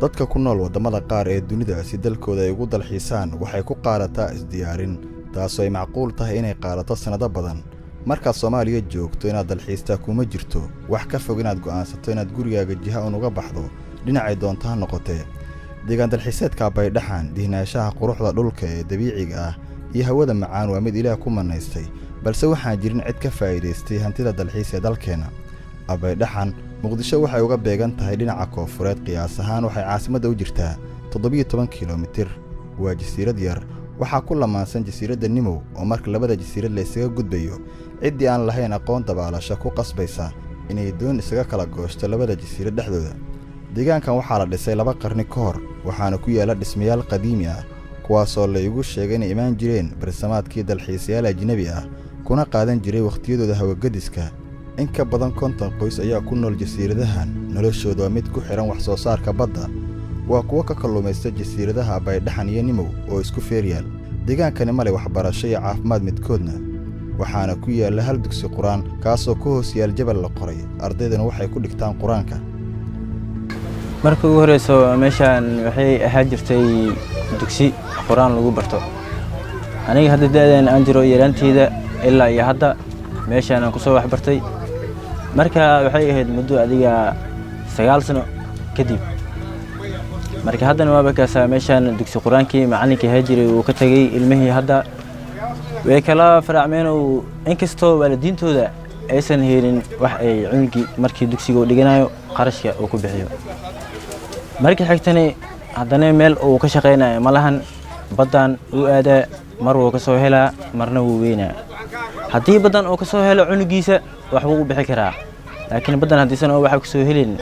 dadka ku nool wadamada qaar ee dunida si dalkooda ay ugu dalxiisaan waxay ku qaadataa isdiyaarin taasoo ay macquul tahay inay qaadato sanado badan marka Soomaaliya joogto inaad dalxiista kuma jirto wax ka fog inaad go'aansato inaad gurigaaga jiha uga baxdo dhinacay doontaa noqotee deegaan dalxiiseedka Baydhaxan diinaashaha quruxda dhulka ee dabiiciga ah iyo hawada macaan waa mid Ilaah ku manaystay balse waxaan jirin cid ka faa'iideystay hantida dalxiis ee dalkeena Baydhaxan Muqdisho waxay uga beegan tahay dhinaca koonfureed qiyaas ahaan waxay caasimadda u jirtaa 17 kiiloomitir waa jasiirad yar waxaa ku lamaansan jasiiradda Nimow oo marka labada jasiirad la isaga gudbayo cidii aan lahayn aqoon dabaalasho ku qasbaysa inay doon isaga kala goosto labada jasiirad dhexdooda deegaankan waxaa la dhisay 2 qarni ka hor waxaana ku yaala dhismayaal qadiimi ah kuwaas oo la igu sheegay inay imaan jireen barsamaadkii dalxiisayaal ajnabi ah kuna qaadan jiray waqtiyadooda hawagadiska in ka badan 50 qoys ayaa ku nool jasiiradahan noloshooda waa mid ku xiran wax soo saarka badda waa kuwa ka kalluumaysta jasiiradaha Baydhaxan iyo Nimow oo isku feeriyal deegaankani male waxbarasho iyo caafimaad midkoodna waxaana ku yaala hal dugsi quraan kaasoo ku hoos yaal jabal la qoray ardaydana waxay ku dhigtaan quraanka markii ugu horeyso meeshan waxay ahaa jirtay dugsi quraan lagu barto aniga hadda da'dan aan jiro yaraanteeda ilaa iyo hadda meeshan aan ku soo wax bartay marka waxay ahayd muddo adiga 9 sano kadib marka haddana waa bakaasa meeshan dugsi quraankii macallinkii haajiray uu ka tagay ilmihii hadda way kala faracmeen oo inkastoo waalidiintooda aysan helin wax ay cunugii markii dugsiga dhiganayo qarashka uu ku bixiyo markii xigtani haddana meel uu ka shaqeynayo malahan badan uu aada mar uu ka soo helaa marna uu weynaa haddii badan uu ka soo helo cunugiisa wax uu bixi karaa laakiin badan hadiisan oo waxa ku soo helin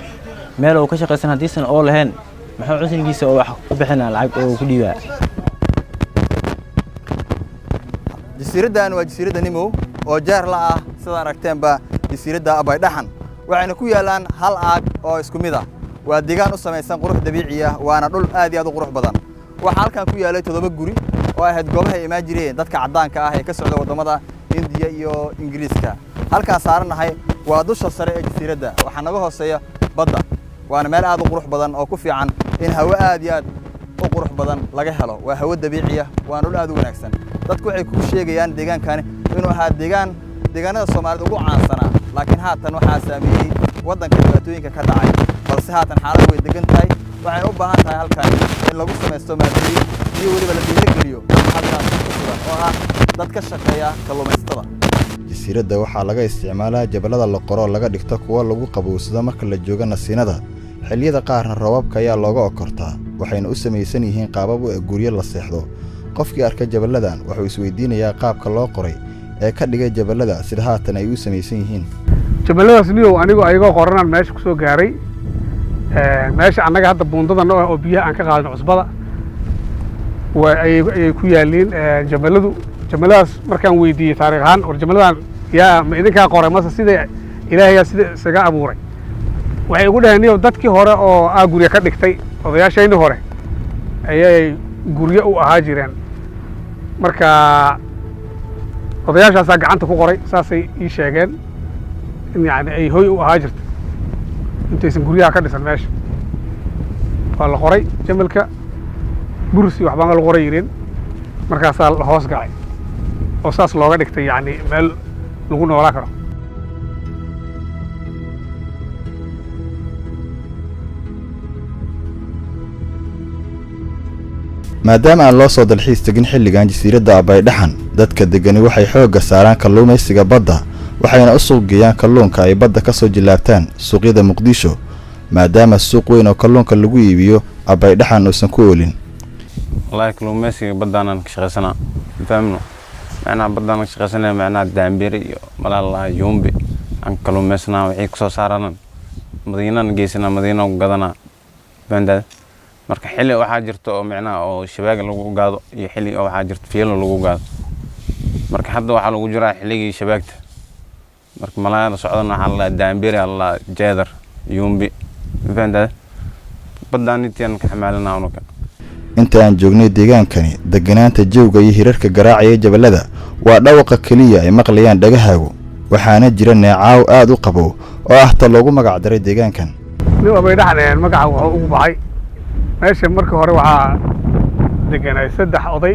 meel uu ka shaqeysan hadiisan oo lahayn maxaa cunugiisa oo wax ku bixinaa lacag oo ku dhiibaa jasiiraddan waa jasiiradda Nimow oo jaar la ah sida aragteenba jasiiradda Baydhaxan waxayna ku yaalaan hal aag oo isku mid ah waa deegaan u samaysan qurux dabiici ah waana dhul aad iyo aad u qurux badan waxa halkan ku yaalay 7 guri oo ahayd goobaha ay imaan jireen dadka cadaanka ah ee ka socda wadamada Hindiya iyo Ingiriiska halkaan saaranahay waa dusha sare ee jasiiradda waxa naga hooseeya badda waana meel aad u qurux badan oo ku fiican in hawo aad iyo aad u qurux badan laga helo waa hawo dabiici ah waana dhul aad u wanaagsan dadku waxay ku sheegayaan deegaankan inuu ahaa deegaanada Soomaaliyeed ugu caansanaa laakiin haatan waxa saameeyay wadanka dhibaatooyinka ka dhacay balse haatan xaalad way degan tahay waxay u baahan tahay halkan in lagu sameeyo maalgelin iyo waliba la dhiirigeliyo halkaas oo ah dad ka shaqeeya kalluumaysatada jasiiradda waxaa laga isticmaalaa jabalada la qoro laga dhigto kuwa lagu qabowsado marka la joogo nasiinada xilliyada qaarna roobabka ayaa looga okortaa waxayna u samaysan yihiin qaabab u guryo la seexdo qofkii arka jabaladan wuxuu isweydiinayaa qaabka loo qoray ee ka dhigay jabalada sida haatan ay u samaysan yihiin jabaladaas niyow anigu ayagoo qoranaan meesha ku soo gaaray meesha annaga hadda buundadan oo biyaha aan ka qaadno cusbada ay ku yaaliin jabaladaas markaan weydiiyey taariikh ahaan war jabaladan yaa ma idinkaa qoray mase sida ilaahay sida isaga abuuray waxay ugu dhaheen niyow dadkii hore oo guryo ka dhigtay odayaashayni hore ayay guryo u ahaa jireen marka odayaashaasaa gacanta ku qoray saasay ii sheegeen in yani ay hoy u ahaa jirta intaysan guryaha ka dhisan meesha waa la qoray jamalka bursi waxbaan la qoray yireen markaasaa la hoos galay oo saas looga dhigtay yani meel lagu noolaa karo maadaama aan loo soo dalxiis tagin xilligan jasiiradda Baydhaxan dadka degani waxay xoogga saaraan kalluumaysiga badda waxayna u suuq geeyaan kalluunka ay badda ka soo jilaabtaan suuqyada Muqdisho maadaama suuq weyn oo kalluunka lagu iibiyo Baydhaxan uusan ku oolin wallahi kalluumaysiga baddan ka shaqeysana fahamno macna baddan ka shaqeysana macna daambiri iyo malaha yumbi aan kalluumaysana waxay ku soo saaraan madiinana geysana madiina u gadana banda marka xilli waxa jirto oo macna oo shabaag lagu gaado iyo xilli oo waxa jirto fiilo lagu gaado marka hadda waxa lagu jiraa xilligii shabaagta marka malaha socdana waxa la daambiri alla jeedar yumbi banda baddan intaan ka xamaalana unuka inta aan joognay deegaankani deganaanta jawga iyo hirarka garaacaya jabalada waa dhawaqa kaliya ay maqlayaan dhagahaagu waxaana jira neecaaw aad u qabow oo ah ta loogu magac daray deegaankan Baydhaxan magaca wuxuu ugu baxay meesha marka hore waxaa deganay 3 oday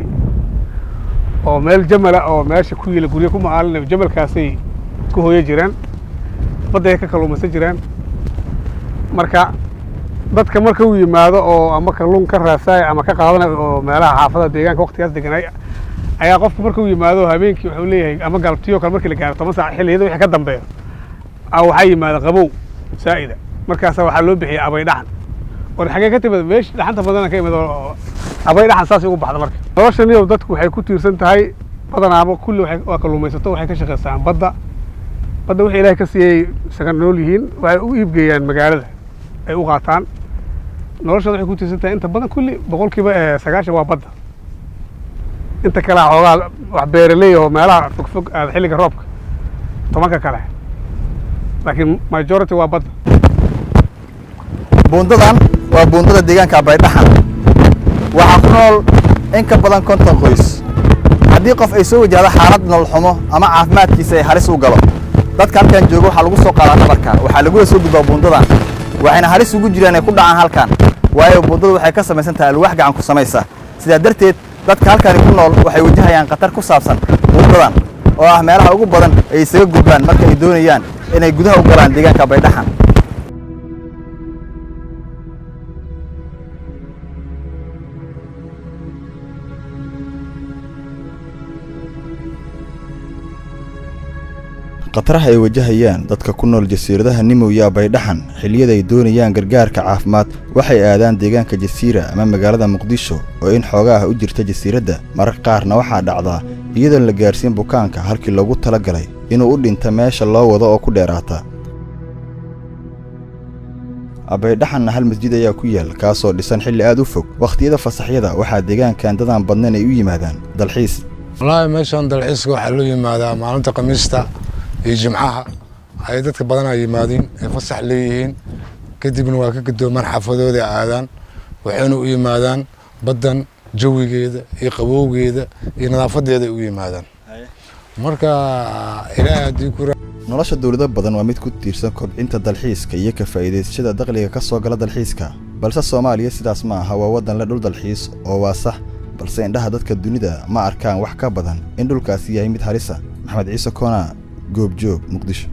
oo meel jamala oo meesha ku yila guryo ku maalin jamalkaasay ku hooyo jireen badda ka kalluumaysan jireen marka dadka marka uu yimaado oo ama kalluun ka raasay ama ka qaadanayo oo meelaha xaafada deegaanka waqtigaas deganay ayaa qofku marka uu yimaado habeenkii wuxuu leeyahay ama galabtiyo kale markii la gaaro 10 saac xilliyeeda wixii ka dambeeyo waxa yimaado qabow saa'ida markaas waxa loo bixiyay abay dhaxan war xagee ka timid meesh dhaxanta badan ka imid abay dhaxan saas ugu baxda marka noloshan iyo dadku waxay ku tiirsan tahay badanaaba kulli waxay kalluumaysato waxay ka shaqeystaan badda wixii Ilaahay ka siiyay sagan nool yihiin waxay u iibgeeyaan magaalada ay u qaataan noloshooda waxay ku tiirsan tahay inta badan kulli 90% waa badda inta kale xoogaa wax beeraley oo meelaha fog xilliga roobka tobanka kale laakiin majority waa badda buundadan waa buundada deegaanka Abay Dhaxan waxa ku nool in ka badan 50 qoys haddii qof ay soo wajahdo xaalad nolol xumo ama caafimaadkiisa ay halis u galo dadka halkan jooga waxa lagu soo qaadaa dhabarka waxa lagu soo gudbaa buundadan waxayna halis ugu jiraan ay ku dhacaan halkan waayo buundadu waxay ka samaysan tahay alwaax gacan ku samaysa sida darteed dadka halkan ku nool waxay wajahayaan khatar ku saabsan buundadan oo ah meelaha ugu badan ay isaga gudbaan marka ay doonayaan inay gudaha u galaan deegaanka Abay Dhaxan qataraha ay wajahayaan dadka ku nool jasiiradaha Nimo iyo Abay Dhaxan xilliyada ay doonayaan gargaarka caafimaad waxay aadaan deegaanka Jasiira ama magaalada Muqdisho oo in xoogaa u jirta jasiiradda mararka qaarna waxaa dhacda iyadoo la gaarsiin bukaanka halkii loogu talagalay inuu u dhinto meesha loo wado oo ku dheeraata Abay Dhaxan hal masjid ayaa ku yaal kaasoo dhisan xilli aad u fog waqtiyada fasaxyada waxaa deegaankan dadaan badnayn ay u yimaadaan dalxiis wallahi meeshan dalxiiska waxa loo yimaadaa maalinta Khamiista iyo Jimcaha ay dadka badan ay yimaadeen ay fasax leeyihiin kadibna waa ka gudoomaan xaafadooda aadaan waxayna u yimaadaan badan jawigeeda iyo qabowgeeda iyo nadaafadeeda u yimaadaan marka ilaahay ku nolosha dawladda badan waa mid ku tiirsan kobcinta dalxiiska iyo ka faa'iideysashada dakhliga ka soo gala dalxiiska balse Soomaaliya sidaas ma aha waa wadan la dhul dalxiis oo waa sax balse indhaha dadka dunida ma arkaan wax ka badan in dhulkaasi yahay mid harisa Maxamed Ciise Koona goobjoog Muqdisho